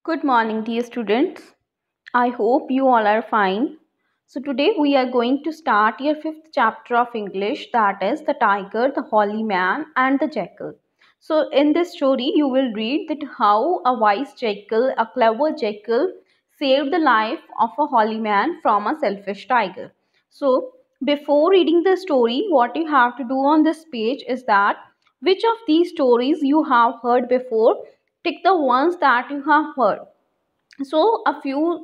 Good morning, dear students. I hope you all are fine. So, today we are going to start your fifth chapter of English, that is the tiger, the Holyman, and the jackal. So, in this story, you will read that how a wise jackal, a clever jackal, saved the life of a Holyman from a selfish tiger. So, before reading the story, what you have to do on this page is that which of these stories you have heard before, tick the ones that you have heard. So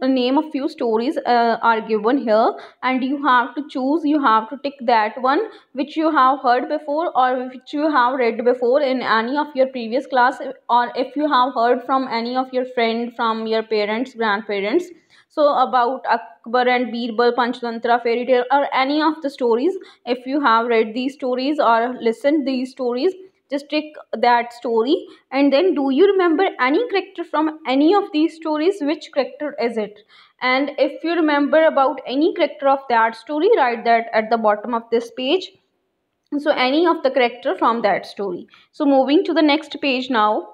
name a few stories are given here, and you have to choose, you have to tick that one which you have heard before or which you have read before in any of your previous class, or if you have heard from any of your friend, from your parents, grandparents, so about Akbar and Birbal, Panchtantra, fairy tale, or any of the stories. If you have read these stories or listened these stories, just take that story, and then do you remember any character from any of these stories? Which character is it? And if you remember about any character of that story, write that at the bottom of this page. So any of the character from that story. So moving to the next page now.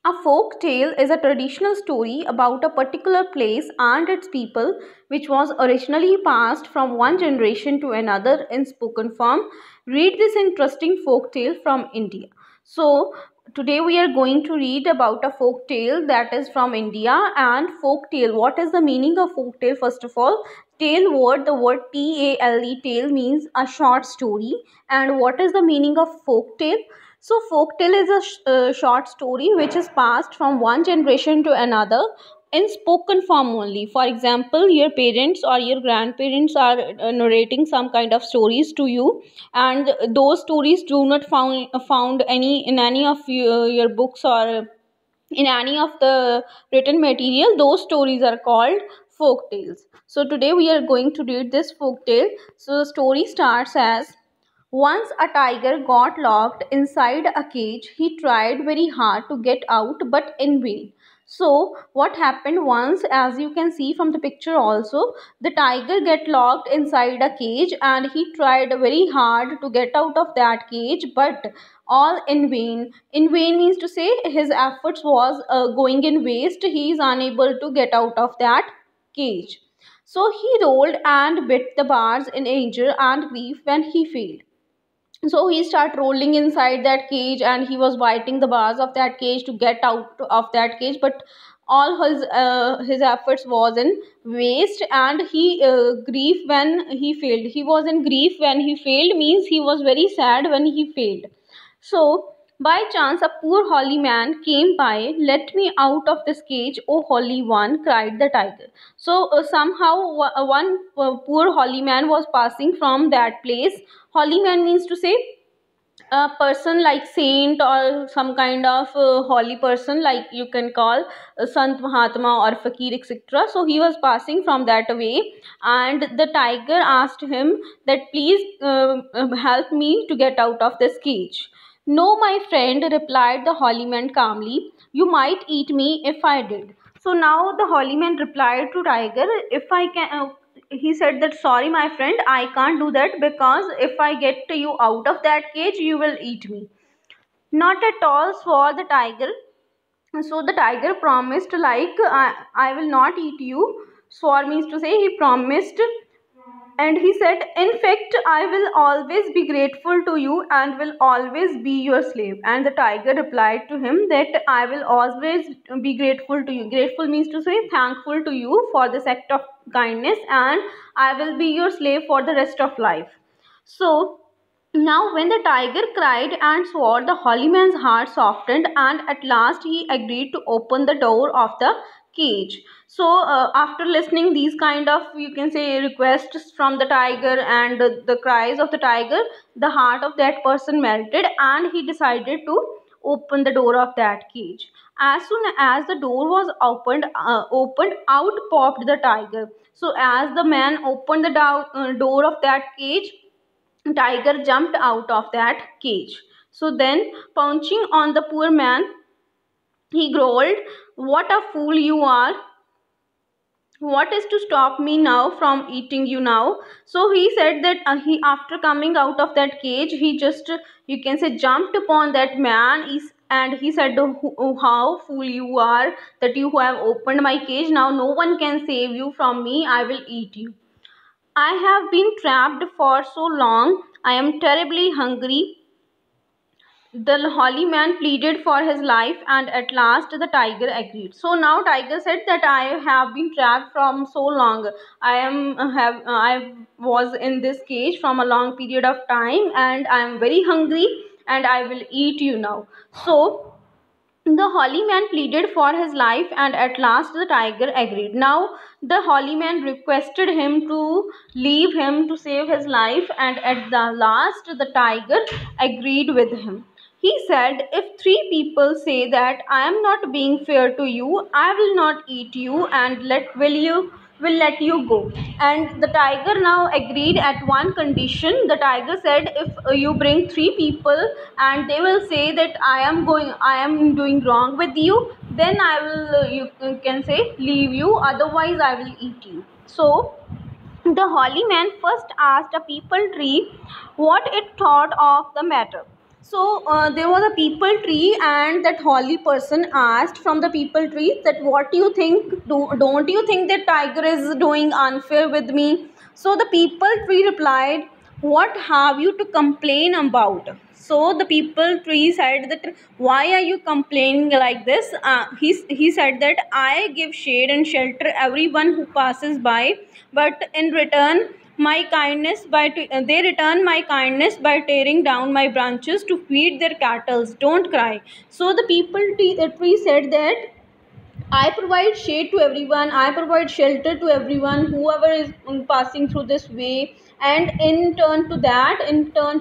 A folk tale is a traditional story about a particular place and its people, which was originally passed from one generation to another in spoken form. Read this interesting folk tale from India. So, today we are going to read about a folk tale that is from India. And folk tale, what is the meaning of folk tale? First of all, tale word, the word T-A-L-E, tale means a short story. And what is the meaning of folk tale? So, folktale is a short story which is passed from one generation to another in spoken form only. For example, your parents or your grandparents are narrating some kind of stories to you, and those stories do not found any in any of your books or in any of the written material. Those stories are called folk tales. So today we are going to read this folk tale. So the story starts as: once a tiger got locked inside a cage. He tried very hard to get out, but in vain. So what happened once, as you can see from the picture also, the tiger get locked inside a cage and he tried very hard to get out of that cage, but all in vain. In vain means to say his efforts was going in waste. He is unable to get out of that cage. So he rolled and bit the bars in anger and grief when he failed. So he started rolling inside that cage and he was biting the bars of that cage to get out of that cage, but all his efforts was in waste, and he grief when he failed. He was in grief when he failed means he was very sad when he failed. So, by chance, a poor holy man came by. Let me out of this cage, O holy one, cried the tiger. So, somehow, one poor holy man was passing from that place. Holy man means to say a person like saint or some kind of holy person, like you can call Sant Mahatma or Fakir, etc. So he was passing from that way, and the tiger asked him that please help me to get out of this cage. No, my friend, replied the holy man calmly. You might eat me if I did. So now the holy man replied to tiger, if I can. He said that, sorry my friend, I can't do that, because if I get you out of that cage, you will eat me. Not at all, swore the tiger. So the tiger promised, like, I will not eat you. Swore means to say he promised, and he said, in fact, I will always be grateful to you and will always be your slave. And the tiger replied to him that I will always be grateful to you. Grateful means to say thankful to you for this act of kindness, and I will be your slave for the rest of life. So now when the tiger cried and swore, the holy man's heart softened, and at last he agreed to open the door of the cage. So after listening these kind of, you can say, requests from the tiger and the cries of the tiger, the heart of that person melted, and he decided to open the door of that cage. As soon as the door was opened, out popped the tiger. So as the man opened the door of that cage, tiger jumped out of that cage. So then, pouncing on the poor man, he growled, what a fool you are. What is to stop me now from eating you now? So he said that he, after coming out of that cage, he just, you can say, jumped upon that man. And he said, "Oh, how fool you are that you have opened my cage. Now no one can save you from me. I will eat you. I have been trapped for so long. I am terribly hungry." The holy man pleaded for his life, and at last the tiger agreed. So now tiger said that I have been trapped from so long. I was in this cage from a long period of time, and I am very hungry, and I will eat you now. So the holy man pleaded for his life, and at last the tiger agreed. Now the holy man requested him to leave him to save his life, and at the last the tiger agreed with him. He said, "If three people say that I am not being fair to you, I will not eat you and will let you go." And the tiger now agreed at one condition. The tiger said, "If you bring three people and they will say that I am doing wrong with you, then I will, you can say, leave you, otherwise I will eat you." So the holy man first asked a people tree what it thought of the matter. So there was a people tree, and that holy person asked from the people tree that, "What do you think? Don't you think that tiger is doing unfair with me?" So the people tree replied, "What have you to complain about?" So the people tree said that, "Why are you complaining like this?" He said that, "I give shade and shelter everyone who passes by, but in return my kindness by they return my kindness by tearing down my branches to feed their cattle. Don't cry." So the tree said that, "I provide shade to everyone, I provide shelter to everyone, whoever is passing through this way. And in turn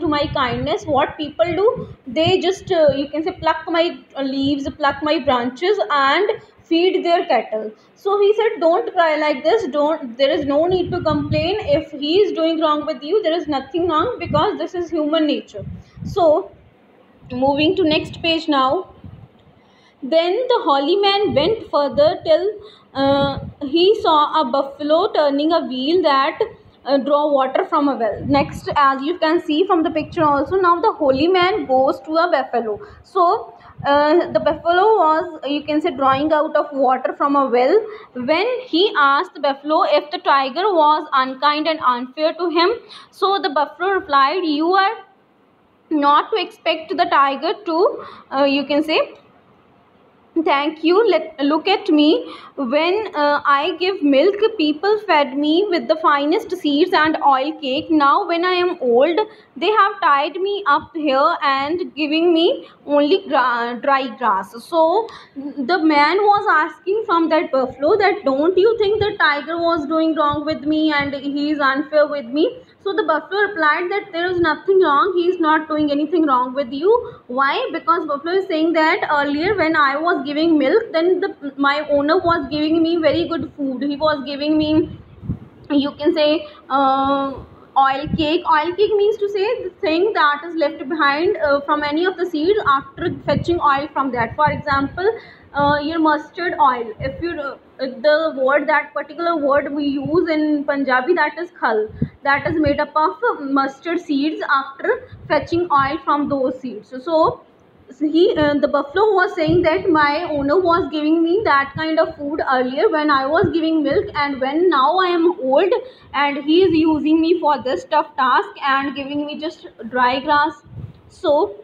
to my kindness, what people do, they just, you can say, pluck my leaves, pluck my branches, and feed their cattle." So he said, "Don't cry like this. Don't. There is no need to complain. If he is doing wrong with you, there is nothing wrong, because this is human nature." So moving to next page now. Then the holy man went further till he saw a buffalo turning a wheel that draw water from a well. Next, as you can see from the picture also, now the holy man goes to a buffalo. So the buffalo was, you can say, drawing out of water from a well, when he asked the buffalo if the tiger was unkind and unfair to him. So the buffalo replied, "You are not to expect the tiger to, you can say, thank you. Look at me. When I give milk, people fed me with the finest seeds and oil cake. Now, when I am old, they have tied me up here and giving me only dry grass." So, the man was asking from that buffalo that, "Don't you think the tiger was doing wrong with me and he is unfair with me?" So the buffalo replied that there is nothing wrong. He is not doing anything wrong with you. Why? Because buffalo is saying that earlier when I was giving milk, then my owner was giving me very good food. He was giving me, you can say, oil cake. Oil cake means to say the thing that is left behind from any of the seeds after fetching oil from that. For example, your mustard oil. If you the word, that particular word we use in Punjabi, that is khal, that is made up of mustard seeds after fetching oil from those seeds. So the buffalo was saying that my owner was giving me that kind of food earlier when I was giving milk, and when now I am old and he is using me for this tough task and giving me just dry grass. So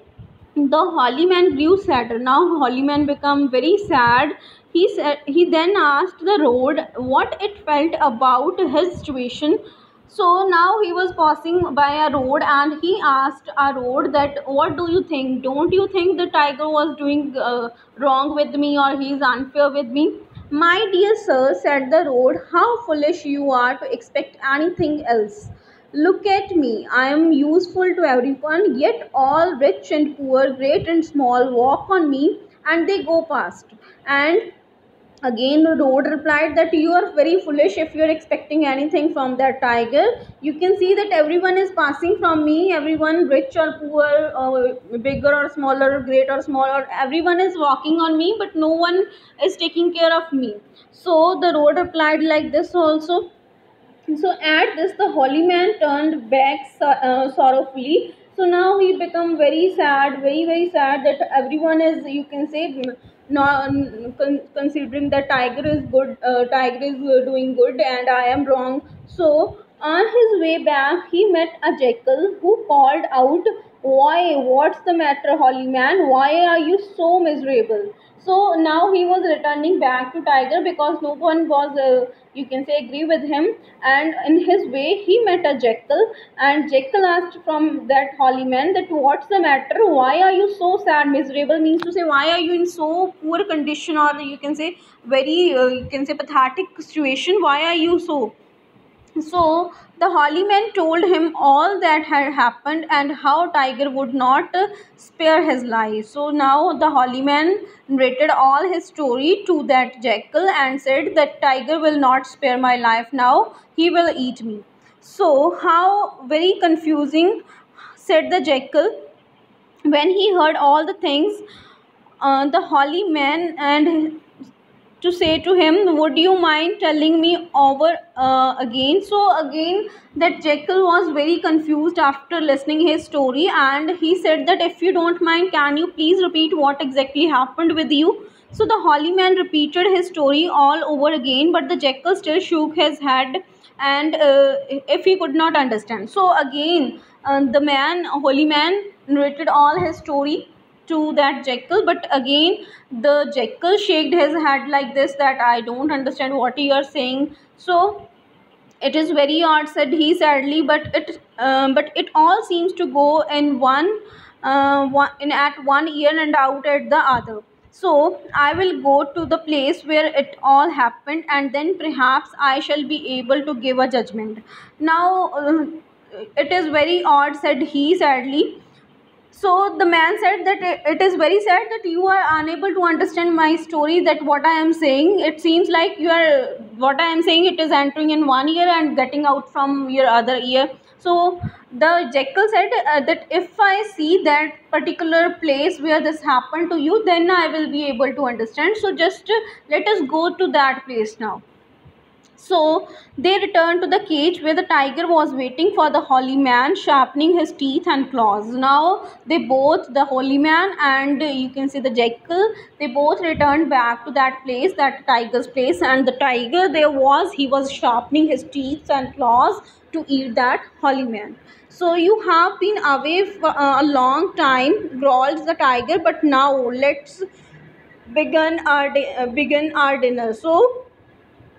the holy man grew sadder. Now holy man became very sad. He then asked the road what it felt about his situation. So now he was passing by a road, and he asked a road that, "What do you think? Don't you think the tiger was doing wrong with me, or he is unfair with me?" "My dear sir," said the road, "how foolish you are to expect anything else. Look at me. I am useful to everyone, yet all rich and poor, great and small, walk on me and they go past." And again the road replied that, "You are very foolish if you are expecting anything from that tiger. You can see that everyone is passing from me, everyone, rich or poor, bigger or smaller, great or small, or everyone is walking on me, but no one is taking care of me." So the road replied like this also. So at this, the holy man turned back sorrowfully. So now he become very sad, very sad, that everyone is, you can say, not considering that tiger is good, tiger is doing good and I am wrong. So on his way back he met a jackal who called out, why, what's the matter, holy man, why are you so miserable? So now he was returning back to tiger because no one was, you can say, agree with him. And in his way he met a jackal, and jackal asked from that holy man that, what's the matter, why are you so sad, miserable means to say why are you in so poor condition, or you can say very, you can say, pathetic situation, why are you so? So the holy man told him all that had happened and how tiger would not spare his life. So now the holy man narrated all his story to that jackal and said that tiger will not spare my life now, he will eat me. So how very confusing, said the jackal. When he heard all the things, the holy man and to say to him, would you mind telling me over again? So again that jackal was very confused after listening his story, and he said that, if you don't mind, can you please repeat what exactly happened with you? So the holy man repeated his story all over again, but the jackal still shook his head, and if he could not understand. So again the man, holy man, narrated all his story to that jackal, but again the jackal shaked his head like this, that I don't understand what you are saying. So it is very odd, said he sadly, but it all seems to go in one in at one ear and out at the other. So I will go to the place where it all happened, and then perhaps I shall be able to give a judgment. Now it is very odd, said he sadly. So the man said that, it is very sad that you are unable to understand my story, that what I am saying, it seems like you are, what I am saying, it is entering in one ear and getting out from your other ear. So the jackal said, that if I see that particular place where this happened to you, then I will be able to understand. So just let us go to that place now. So they returned to the cage where the tiger was waiting for the holy man, sharpening his teeth and claws. Now they both, the holy man and you can say the jackal, they both returned back to that place, that tiger's place, and the tiger there was, he was sharpening his teeth and claws to eat that holy man. So you have been away for a long time, growled the tiger, but now let's begin our dinner. So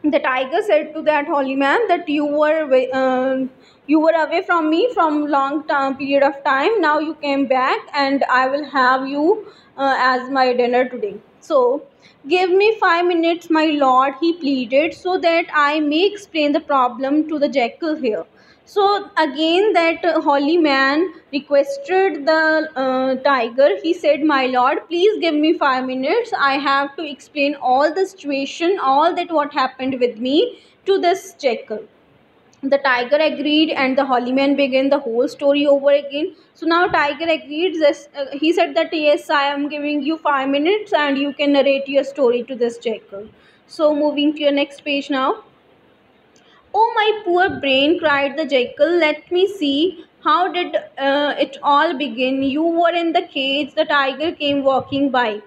the tiger said to that holy man that, you were away from me from long time period of time, now you came back and I will have you as my dinner today. So give me 5 minutes, my lord, he pleaded, so that I may explain the problem to the jackal here. So again that holy man requested the tiger. He said, my lord, please give me 5 minutes. I have to explain all the situation, all that what happened with me to this jackal. The tiger agreed, and the holy man began the whole story over again. So now tiger agreed. He said that, yes, I am giving you 5 minutes and you can narrate your story to this jackal. So moving to your next page now. Oh, my poor brain, cried the jackal. Let me see. How did it all begin? You were in the cage. The tiger came walking by.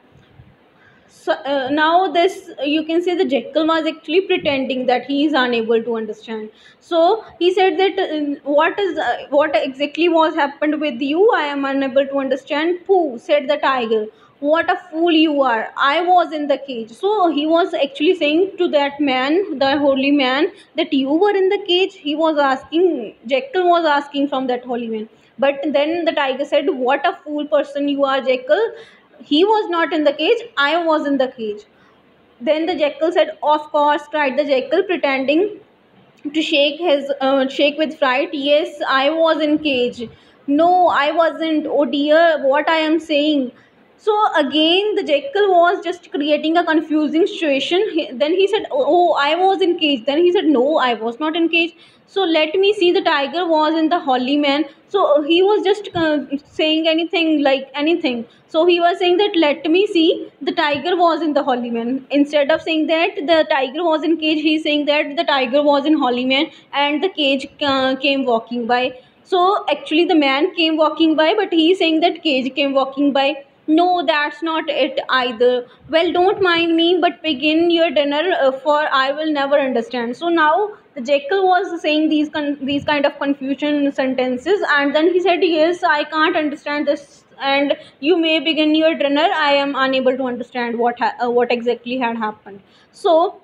So now this, you can say, the jackal was actually pretending that he is unable to understand. So he said that, what exactly was happened with you, I am unable to understand. Pooh, said the tiger, what a fool you are, I was in the cage. So he was actually saying to that man, the holy man, that you were in the cage. He was asking, jackal was asking from that holy man. But then the tiger said, what a fool person you are, jackal, he was not in the cage, I was in the cage. Then the jackal said, of course, cried the jackal, pretending to shake with fright. Yes, I was in cage. No, I wasn't. Oh dear, what I am saying. So again, the jackal was just creating a confusing situation. Then he said, oh, I was in cage. Then he said, no, I was not in cage. So let me see, the tiger was in the holy man. So he was just saying anything, like anything. So he was saying that, let me see, the tiger was in the holy man. Instead of saying that the tiger was in cage, he is saying that the tiger was in holy man and the cage came walking by. So actually the man came walking by, but he's saying that cage came walking by. No, that's not it either. Well, don't mind me, but begin your dinner, for I will never understand. So now the jackal was saying these kind of confusion sentences, and then he said, yes, I can't understand this, and you may begin your dinner. I am unable to understand what exactly had happened. So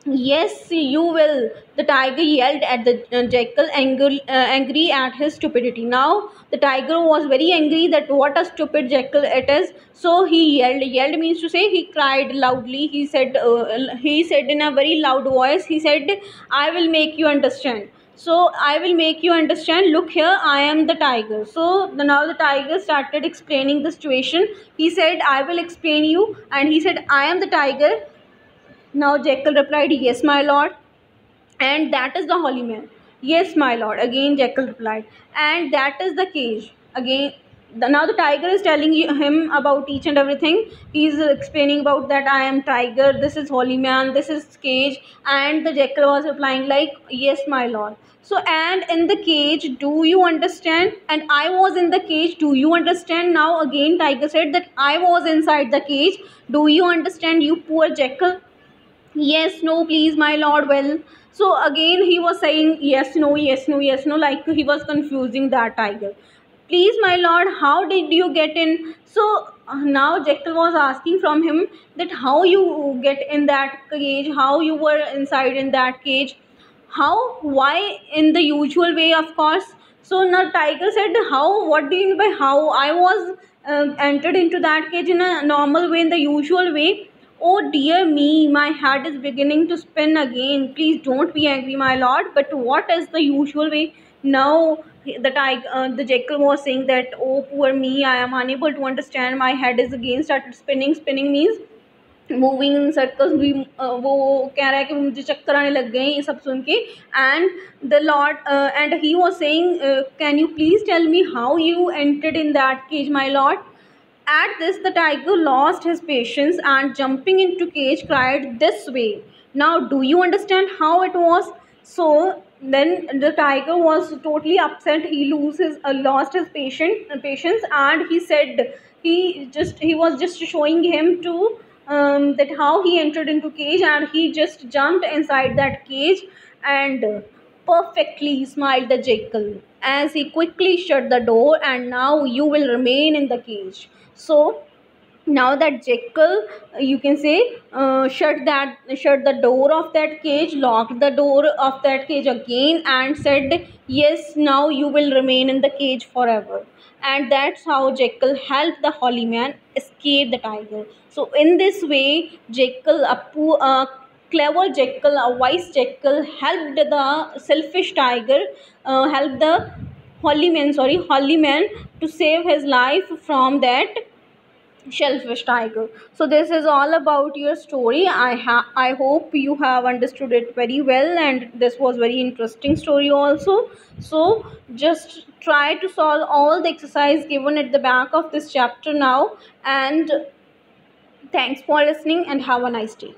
yes, you will. The tiger yelled at the jackal, angry at his stupidity. Now, the tiger was very angry that what a stupid jackal it is. So he yelled. Yelled means to say he cried loudly. He said in a very loud voice, he said, I will make you understand. So I will make you understand. Look here, I am the tiger. So now the tiger started explaining the situation. He said, I will explain you. And he said, I am the tiger. Now Jackal replied, yes, my lord. And that is the holy man. Yes, my lord. Again Jackal replied. And that is the cage. Again, now the tiger is telling him about each and everything. He is explaining about that I am tiger, this is holy man, this is cage. And the jackal was replying like, yes, my lord. So, and in the cage, do you understand? And I was in the cage, do you understand? Now again tiger said that I was inside the cage. Do you understand, you poor jackal? Yes, no, please, my lord. Well, so again he was saying yes, no, yes, no, yes, no, like he was confusing that tiger. Please, my lord, how did you get in? So now Jackal was asking from him that how you get in that cage, how you were inside in that cage. How? Why? In the usual way, of course. So now tiger said, how? What do you mean by how? I was entered into that cage in a normal way, in the usual way. Oh dear me, my head is beginning to spin again. Please don't be angry, my lord. But what is the usual way? Now the jackal was saying that, oh poor me, I am unable to understand. My head is again started spinning. Spinning means moving in circles भी वो कह रहा है कि मुझे चक्कर आने लग गए ये सब सुन के. And the lord and he was saying, can you please tell me how you entered in that cage my lord. At this, the tiger lost his patience and jumping into cage cried this way. Now, do you understand how it was? So then the tiger was totally upset. He lost his patience, and he said he was just showing him to that how he entered into cage, and he just jumped inside that cage and perfectly smiled the jackal as he quickly shut the door. And now you will remain in the cage. So now that jackal, you can say, shut the door of that cage, locked the door of that cage again, and said, yes, now you will remain in the cage forever. And that's how jackal helped the holy man escape the tiger. So in this way, jackal, a clever jackal, a wise jackal, helped the selfish tiger, helped the holy man to save his life from that shellfish tiger. So this is all about your story. I hope you have understood it very well, and this was very interesting story also. So just try to solve all the exercise given at the back of this chapter now. And thanks for listening, and have a nice day.